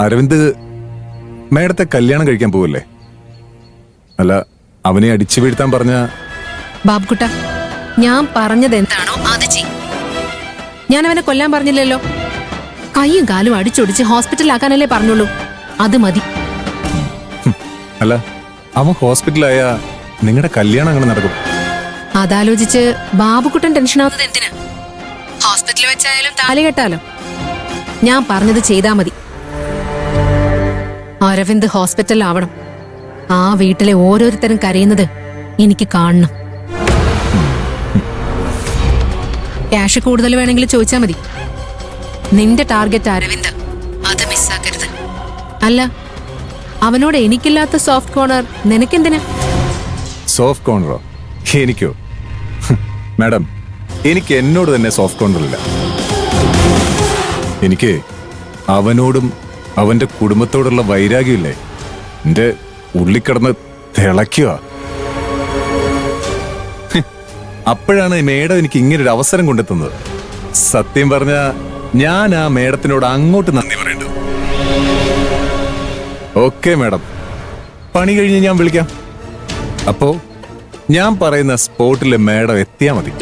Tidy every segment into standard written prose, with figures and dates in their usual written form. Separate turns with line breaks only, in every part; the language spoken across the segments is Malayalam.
അരവിന്ദ് മേഡത്തെ കല്യാണം കഴിക്കാൻ പോവല്ലേ? അല്ല, അവനെ അടിച്ചു വീഴ്ത്താൻ പറഞ്ഞ...
ബാബുക്കുട്ട, ഞാൻ പറഞ്ഞത് എന്താണോ അത് ചെയ്. ഞാൻ അവനെ കൊല്ലാൻ പറഞ്ഞില്ലല്ലോ. കൈയും കാലും അടിച്ചൊടിച്ച് ഹോസ്പിറ്റലിലാക്കാനല്ലേ പറഞ്ഞുള്ളൂ. അത് മതി.
അല്ല, അവൻ ഹോസ്പിറ്റലായ നിങ്ങളുടെ കല്യാണം അങ്ങനെ നടക്കും?
അതാലോചിച്ച് ബാബുക്കുട്ടൻ ടെൻഷനാവുന്നത് എന്തിനാ? ഹോസ്പിറ്റലിൽ വെച്ചായാലും താലി കെട്ടാലോ. ഞാൻ പറഞ്ഞത് ചെയ്താ മതി. അരവിന്ദ് ഹോസ്പിറ്റലിലാവണം. ആ വീട്ടിലെ ഓരോരുത്തരും കരയുന്നത് എനിക്ക് കാണണം. ക്യാഷ് കൂടുതൽ വേണമെങ്കിൽ ചോദിച്ചാ മതി. നിന്റെ ടാർഗറ്റ് അരവിന്ദ്, അത് മിസ്സാക്കരുത്. അല്ല, അവനോട് എനിക്കില്ലാത്ത സോഫ്റ്റ് കോർണർ നിനക്കെന്തിനാ?
സോഫ്റ്റ് കോർണറോ? എനിക്കോ? മാഡം, എനിക്ക് എന്നോട് തന്നെ സോഫ്റ്റ് കോർണറില്ല. എനിക്ക് അവനോടും അവന്റെ കുടുംബത്തോടുള്ള വൈരാഗ്യമില്ലേ, എന്റെ ഉള്ളിക്കിടന്ന് തിളയ്ക്കുക. അപ്പോഴാണ് മേഡം എനിക്ക് ഇങ്ങനൊരു അവസരം കൊണ്ടെത്തുന്നത്. സത്യം പറഞ്ഞ ഞാൻ ആ മേഡത്തിനോട് അങ്ങോട്ട് നന്ദി പറയേണ്ടത്. ഓക്കെ മാഡം, പണി കഴിഞ്ഞ് ഞാൻ വിളിക്കാം. അപ്പോ ഞാൻ പറയുന്ന സ്പോട്ടിലെ മേഡം എത്തിയാ മതി.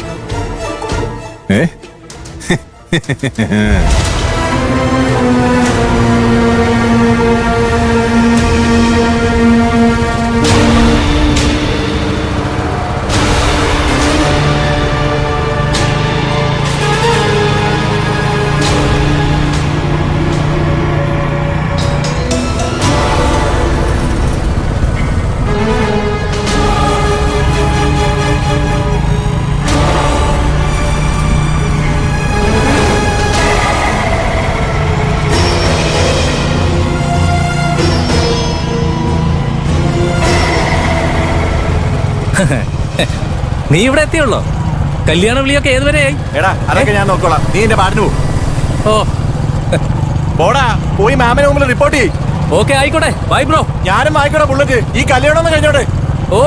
ഏ
നീ ഇവിടെ എത്തിയുള്ളോ? കല്യാണ വിളിയൊക്കെ ഏതുവരെയായി?
എടാ, അതൊക്കെ ഞാൻ നോക്കോളാം. നീ എന്റെ പാട്ടിന് പോ.
ഓ,
പോടാ, പോയി മാമിന് മുമ്പിൽ റിപ്പോർട്ട് ചെയ്യ്.
ഓക്കെ, ആയിക്കോട്ടെ. Bye bro.
ഞാനും ആയിക്കോട്ടെ ബുള്ളറ്റ്. ഈ കല്യാണം ഒന്ന് കഴിഞ്ഞോട്ടെ.
ഓ,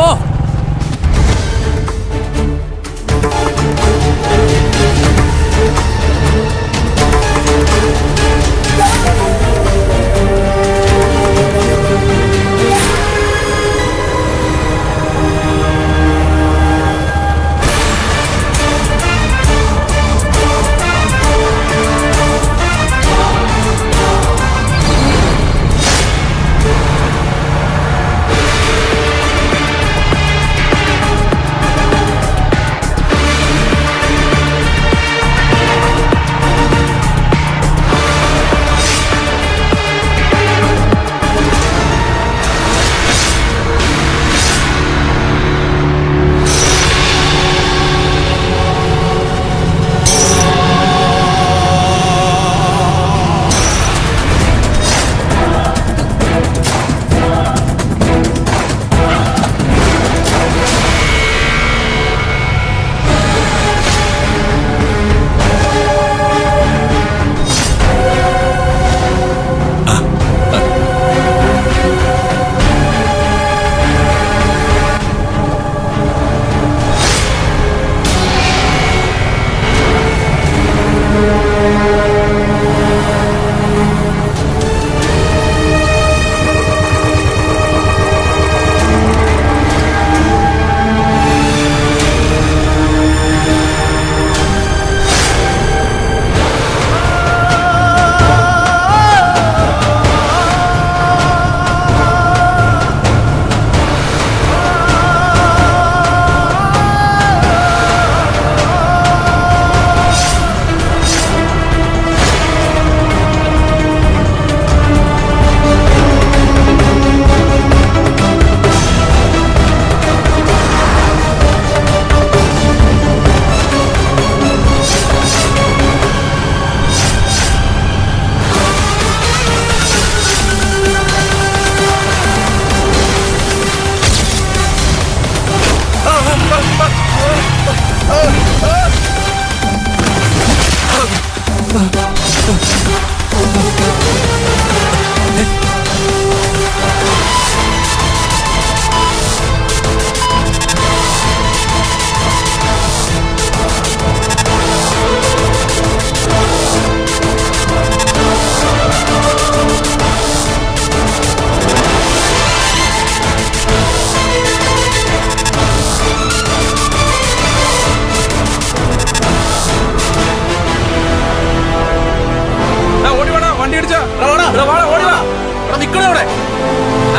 നിക്കണേ അവിടെ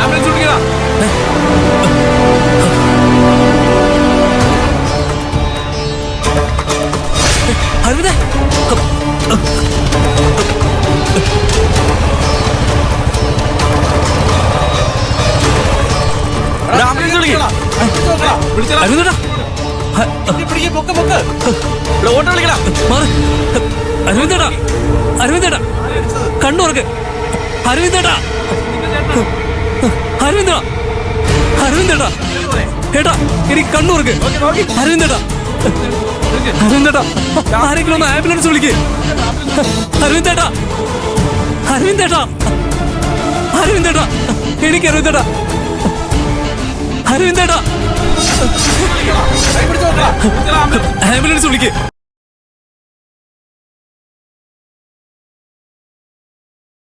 ആംബുലൻസ് വിളിക്കടാ.
അരവിന്ദേ
ആംബുലൻസ് വിളിക്കടാ.
അരവിന്ദേട്ടാ
ഓട്ടോ വിളിക്കടാ.
മാറ് അരവിന്ദേട്ടാ അരവിന്ദേട്ടാ കണ്ണുറക്ക് അരവിന്ദേട്ടാ അരവിന്ദേട്ടാ അരവിന്ദേട്ടാ ഏട്ടാ എനിക്ക് കണ്ണുറക്ക് അരവിന്ദേട്ടാ അരവിന്ദേട്ടാ ആരെങ്കിലും ഒന്ന് ആംബുലൻസ് വിളിക്ക് അരവിന്ദേട്ടാ അരവിന്ദേട്ടാ അരവിന്ദേട്ടാ എനിക്ക് അരവിന്ദേട്ടാ അരവിന്ദേട്ടാ ആംബുലൻസ് വിളിക്ക്